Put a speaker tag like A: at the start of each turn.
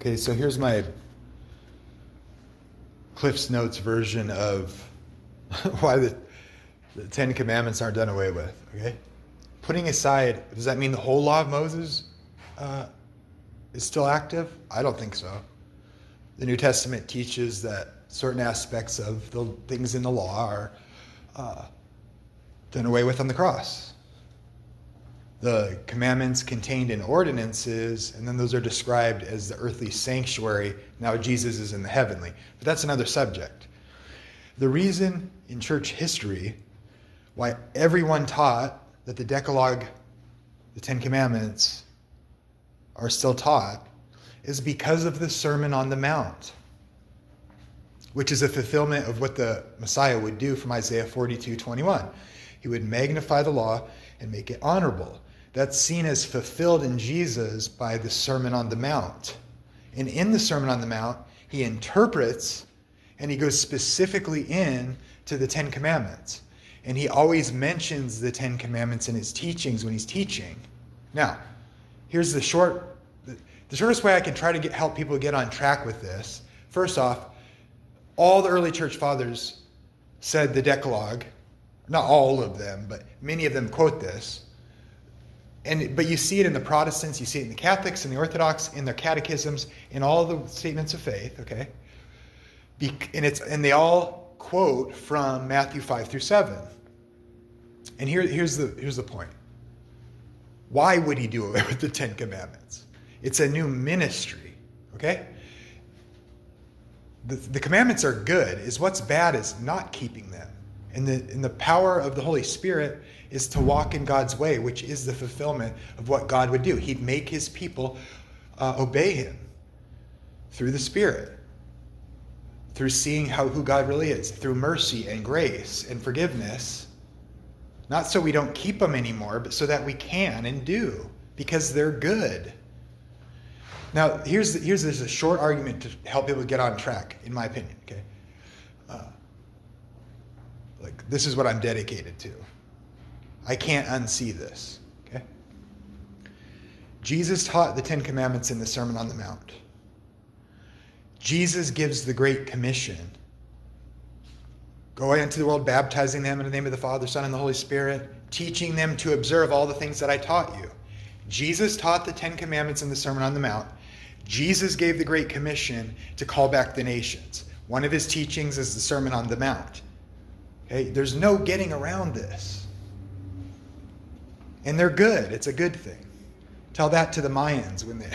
A: Okay, so here's my Cliff's Notes version of why the Ten Commandments aren't done away with, okay? Putting aside, does that mean the whole law of Moses is still active? I don't think so. The New Testament teaches that certain aspects of the things in the law are done away with on the cross. The commandments contained in ordinances, and then those are described as the earthly sanctuary. Now Jesus is in the heavenly. But that's another subject. The reason in church history why everyone taught that the Decalogue, the Ten Commandments, are still taught is because of the Sermon on the Mount, which is a fulfillment of what the Messiah would do from Isaiah 42:21. He would magnify the law and make it honorable. That's seen as fulfilled in Jesus by the Sermon on the Mount. And in the Sermon on the Mount, he interprets and he goes specifically in to the Ten Commandments. And he always mentions the Ten Commandments in his teachings when he's teaching. Now, here's the shortest way I can try to help people get on track with this. First off, all the early church fathers said the Decalogue, not all of them, but many of them quote this. But you see it in the Protestants, you see it in the Catholics and the Orthodox, in their catechisms, in all the statements of faith, okay? And they all quote from Matthew 5-7. And here's the point. Why would he do away with the Ten Commandments? It's a new ministry, okay? The commandments are good. What's bad is not keeping them. And the power of the Holy Spirit is to walk in God's way, which is the fulfillment of what God would do. He'd make his people obey him through the Spirit, through seeing who God really is, through mercy and grace and forgiveness. Not so we don't keep them anymore, but so that we can and do, because they're good. Now, here's a short argument to help people get on track, in my opinion, okay? This is what I'm dedicated to. I can't unsee this, okay? Jesus taught the Ten Commandments in the Sermon on the Mount. Jesus gives the Great Commission. Go into the world, baptizing them in the name of the Father, Son, and the Holy Spirit, teaching them to observe all the things that I taught you. Jesus taught the Ten Commandments in the Sermon on the Mount. Jesus gave the Great Commission to call back the nations. One of his teachings is the Sermon on the Mount. Okay? There's no getting around this. And they're good. It's a good thing. Tell that to the Mayans when they